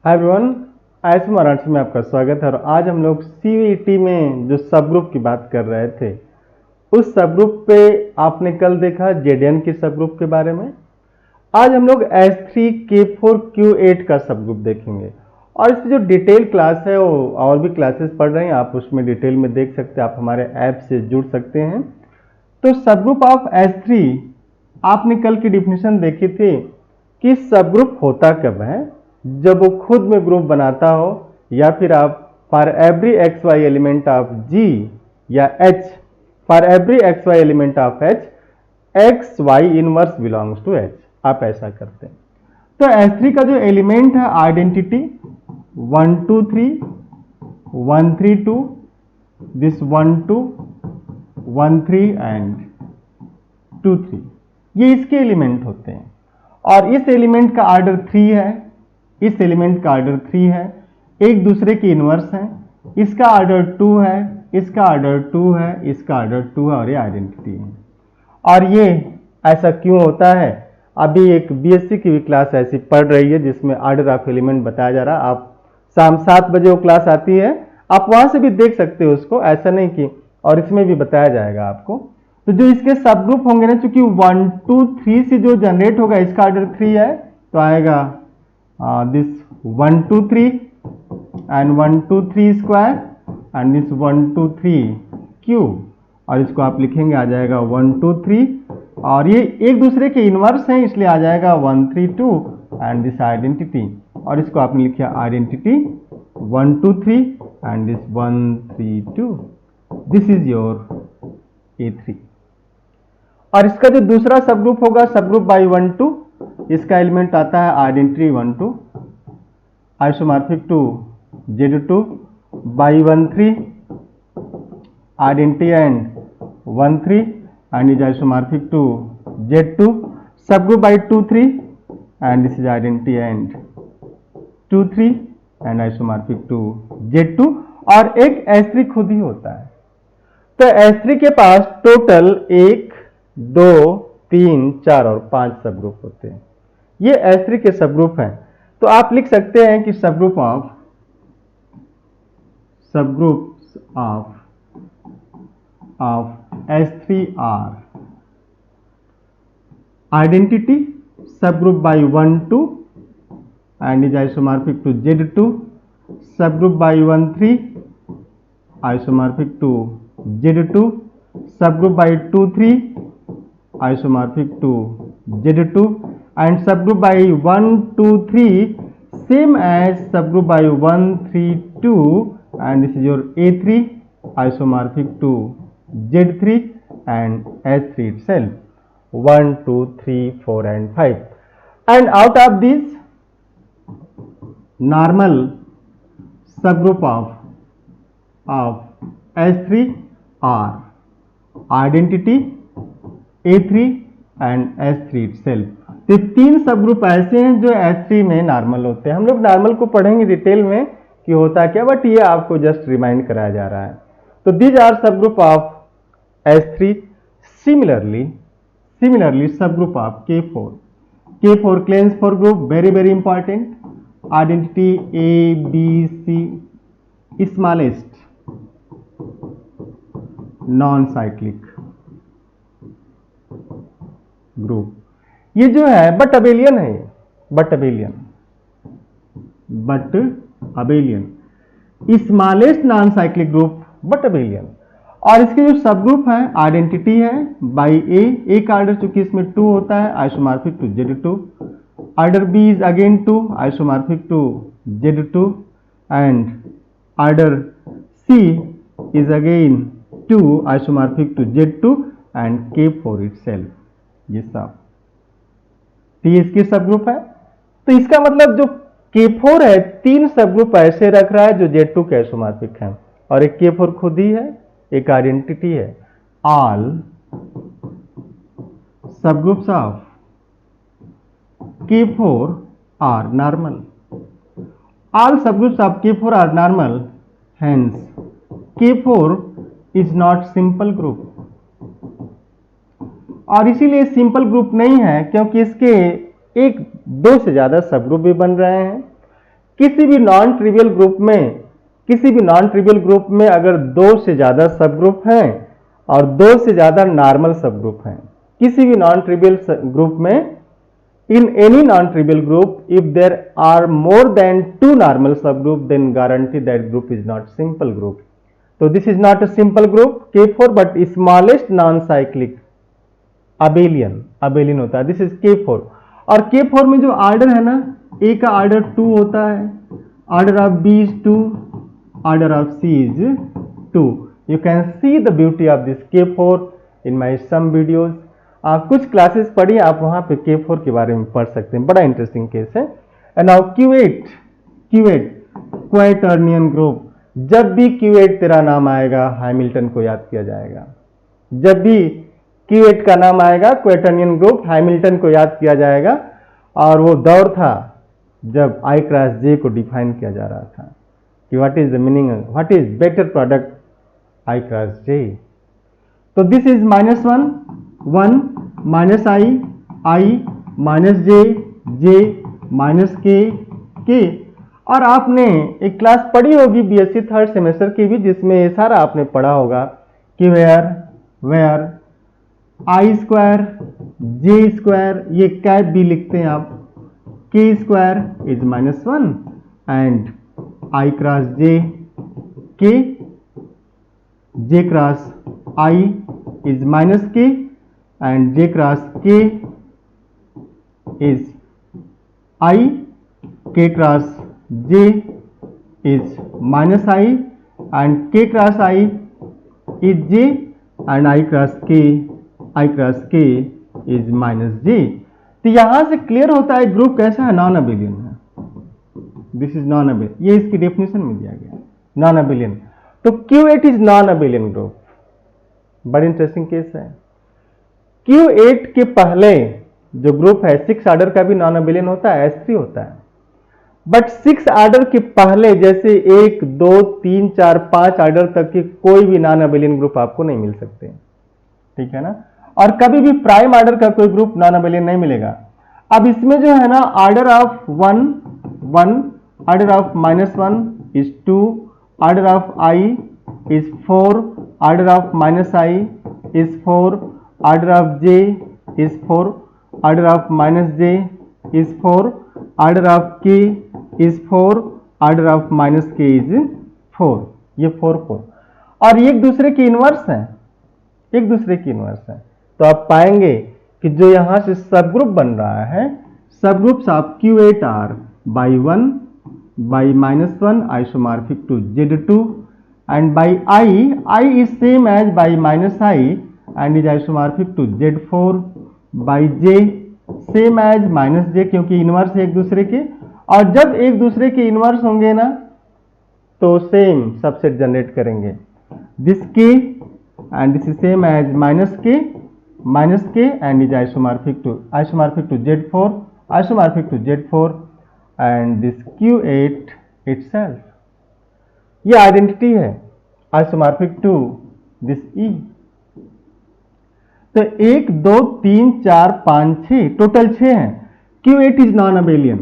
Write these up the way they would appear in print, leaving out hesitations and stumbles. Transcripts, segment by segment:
Hi everyone, Ayush Marathi में आपका स्वागत है। और आज हम लोग सीईटी में जो सब ग्रुप की बात कर रहे थे, उस सब ग्रुप पे आपने कल देखा जेडीएन की सब ग्रुप के बारे में। आज हम लोग S3K4Q8 का सब ग्रुप देखेंगे और इसकी जो डिटेल क्लास है वो और भी क्लासेस पढ़ रहे हैं, आप उसमें डिटेल में देख सकते हैं। आप हमारे ऐप से जुड़ सकते हैं। तो सब ग्रुप ऑफ S3 आपने कल की डिफिनेशन देखी थी कि सब ग्रुप होता कब है, जब वो खुद में ग्रुप बनाता हो, या फिर आप for every X Y element of G या H, for every X Y element of H, X Y inverse belongs to H, आप ऐसा करते हैं। तो S3 का जो एलिमेंट है आइडेंटिटी 1 2 3 1 3 2, दिस 1 2 1 3 एंड 2 3, ये इसके एलिमेंट होते हैं। और इस एलिमेंट का ऑर्डर 3 है, इस एलिमेंट का ऑर्डर 3 है, एक दूसरे के इनवर्स हैं। इसका ऑर्डर 2 है, इसका ऑर्डर 2 है, इसका ऑर्डर 2 है, और ये आइडेंटिटी है। और ये ऐसा क्यों होता है, अभी एक बीएससी की भी क्लास ऐसी पढ़ रही है जिसमें ऑर्डर ऑफ एलिमेंट बताया जा रहा है। आप शाम 7 बजे वो क्लास आती है, आप वहां से भी देख सकते हो उसको, ऐसा नहीं कि, और इसमें भी बताया जाएगा आपको। तो जो इसके सब ग्रुप होंगे ना, चूंकि 1 2 3 से जो जनरेट होगा, इसका ऑर्डर 3 है, तो आएगा this 1 2 3 and 1 2 3 square and this 1 2 3 cube, और इसको आप लिखेंगे आ जाएगा 1 2 3, और ये एक दूसरे के इनवर्स हैं इसलिए आ जाएगा 1 3 2 एंड दिस आइडेंटिटी, और इसको आपने लिखा identity 1 2 3 and this 1 3 2, this is your A3। और इसका जो दूसरा सब ग्रुप होगा, सब ग्रुप बाई 1 2, इसका एलिमेंट आता है identity 1 2, isomorphic to Z2 by 1 3, identity and 1 3 and is isomorphic to Z2, subgroup by 2 3 and this is identity and 2 3 and isomorphic to Z2, और एक S3 खुद ही होता है। तो S3 के पास टोटल 1 2 3 4 और 5 सब ग्रुप होते हैं। ये S3 के सब ग्रुप हैं। तो आप लिख सकते हैं कि subgroups of S3 are identity subgroup by 1 2 and is isomorphic to Z2, subgroup by 1 3 isomorphic to Z2, subgroup by 2 3 isomorphic to Z2, and subgroup by 1 2 3 same as subgroup by 1 3 2, and this is your A3 isomorphic to Z3 and S3 itself 1 2 3 4 and 5, and out of this normal subgroup of S3 are identity A3 and S3 itself। तो तीन सब group ऐसे हैं जो S3 में normal होते हैं। हम लोग नॉर्मल को पढ़ेंगे डिटेल में कि होता क्या, बट ये आपको जस्ट रिमाइंड कराया जा रहा है। तो दीज आर सब ग्रुप ऑफ S3। सिमिलरली सब group of K4 cleanse for group, very very important, identity ABC smallest non cyclic group. ये जो है बट अबेलियन है, but abelian smallest non cyclic group, but abelian. और इसके जो सब ग्रुप है, आइडेंटिटी है बाई ए, एक ऑर्डर चूंकि इसमें 2 होता है, isomorphic to Z2, order B is again 2 isomorphic to Z2, and order C is again 2 isomorphic to Z2 and K4 itself। ये सब तो इसके सब ग्रुप है। तो इसका मतलब जो K4 है, 3 सब ग्रुप ऐसे रख रहा है जो Z2 के आइसोमॉर्फिक है, और एक K4 खुद ही है, एक आइडेंटिटी है। All subgroups of K4 are normal, all subgroups of K4 are normal, hence K4 is not simple group. और इसीलिए सिंपल ग्रुप नहीं है क्योंकि इसके एक 2 से ज्यादा सब ग्रुप भी बन रहे हैं। किसी भी नॉन ट्रिवियल ग्रुप में अगर दो से ज्यादा सब ग्रुप हैं और दो से ज्यादा नॉर्मल सब ग्रुप हैं, किसी भी नॉन ट्रिवियल ग्रुप में, in any non-trivial group, if there are more than two normal subgroup, then guarantee that group is not simple group. So this is not a simple group K4 but smallest non-cyclic abelian होता है. This is K4 और K4 में जो order है ना, A का order 2 होता है, order of B is 2, order of C is 2. You can see the beauty of this K4 in my some videos. कुछ क्लासेस पढ़ी, आप वहां पे K4 के बारे में पढ़ सकते हैं, बड़ा इंटरेस्टिंग केस है. And now Q8 quaternion group. जब भी Q8 तेरा नाम आएगा हैमिल्टन को याद किया जाएगा. जब भी Q8 का नाम आएगा क्वाइटर्नियन ग्रुप, हैमिल्टन को याद किया जाएगा. और वो दौर था जब I क्रॉस J को डिफाइन किया जा रहा था कि what is the meaning, what is better product I cross J. तो this is -1 minus I minus J minus के. और आपने एक क्लास पढ़ी होगी बीएससी थर्ड सेमेस्टर की भी, जिसमें ये सारा आपने पढ़ा होगा कि where I square J square, ये कैप भी लिखते हैं आप, K square is -1 and I cross J cross I is -k and J cross K is I, K cross J is -I and K cross I is J and I cross K is -J. तो यहां से clear होता है group कैसा है, non abelian है. This is non abelian, ये इसकी डेफिनेशन में दिया गया, नॉन अबेलियन. तो Q8 is non abelian group. बड़ी इंटरेस्टिंग केस है. Q8 के पहले जो ग्रुप है 6 ऑर्डर का भी नॉन अबेलियन होता है, S3 होता है. बट 6 ऑर्डर के पहले जैसे 1 2 3 4 5 ऑर्डर तक के कोई भी नॉन अबेलियन ग्रुप आपको नहीं मिल सकते, ठीक है ना. और कभी भी प्राइम ऑर्डर का कोई ग्रुप नॉन अबेलियन नहीं मिलेगा. अब इसमें जो है ना, order of 1, order of -1 is 2, order of I is 4, order of -I is 4, order of J is 4, order of -J is 4, order of K is 4, order of -K is 4. ये 4 और ये एक दूसरे की इनवर्स है, तो आप पाएंगे कि जो यहां से सब ग्रुप बन रहा है, subgroups of Q8 are by 1 by -1 isomorphic to Z2 and by I is same as by -I and is isomorphic to Z4 by J same as -J, क्योंकि इनवर्स है एक दूसरे के. और जब एक दूसरे के इनवर्स होंगे ना तो सेम सबसेट जनरेट करेंगे. This K and this is same as -K and is isomorphic to Z4 and this Q8 itself, ये आइडेंटिटी है आइसोमॉर्फिक टू दिस E. तो 1 2 3 4 5 6 टोटल 6 हैं. Q8 इज नॉन अबेलियन,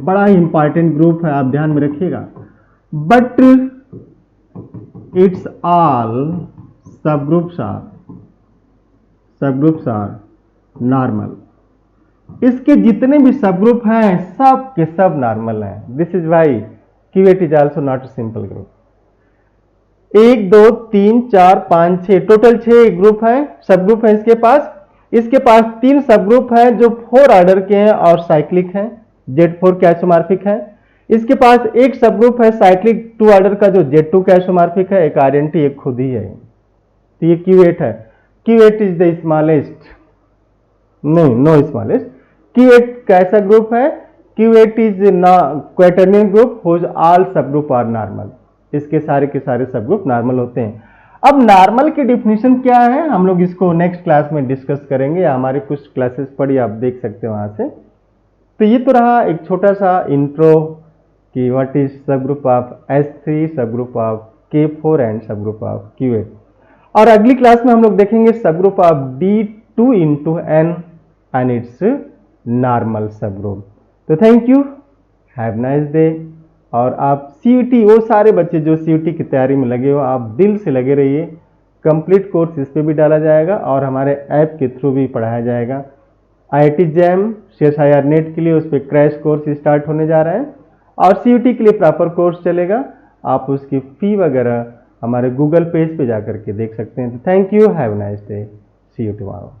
बड़ा ही important group है, आप ध्यान में रखिएगा. बट इट्स ऑल सब ग्रुप्स आर नॉर्मल. इसके जितने भी सब ग्रुप हैं सब के सब नॉर्मल हैं. This is why Q8 is also not a simple group. 1 2 3 4 5 6 total 6 group है, सब ग्रुप है इसके पास 3 सब ग्रुप है जो 4 ऑर्डर के हैं और साइक्लिक हैं, Z4 के आइसोमॉर्फिक है. इसके पास एक सब ग्रुप है साइक्लिक 2 ऑर्डर का जो Z2 के आइसोमॉर्फिक है, एक आइडेंटिटी एक खुद ही है. तो ये Q8 है. Q8 is the smallest, no smallest. Q8 कैसा ग्रुप है? Q8 is quaternion group whose all subgroup are normal. इसके सारे के सारे सब ग्रुप नॉर्मल होते हैं. अब नॉर्मल की डिफिनेशन क्या है, हम लोग इसको नेक्स्ट क्लास में डिस्कस करेंगे, या हमारी कुछ क्लासेस पढ़ी आप देख सकते हैं वहां से. तो ये तो रहा एक छोटा सा इंट्रो कि व्हाट इज सब ग्रुप ऑफ S3, सब ग्रुप ऑफ K4 एंड सब ग्रुप ऑफ Q8. और अगली क्लास में हम लोग देखेंगे सब group of D2 into N and it's normal सब ग्रुप. तो thank you. Have nice day. और आप सीयूटी, वो सारे बच्चे जो सीयूटी की तैयारी में लगे हो, आप दिल से लगे रहिए। कंप्लीट कोर्स इस पे भी डाला जाएगा और हमारे ऐप के थ्रू भी पढ़ाया जाएगा। आईआईटी जैम सीएसआईआर नेट के लिए उस पर क्रैश कोर्स स्टार्ट होने जा रहा है और सीयूटी के लिए प्रॉपर कोर्स चलेगा। आप उसकी फी वगैरह हमारे गूगल पेज पे जाकर के देख सकते हैं। Thank you, have nice day, see you tomorrow.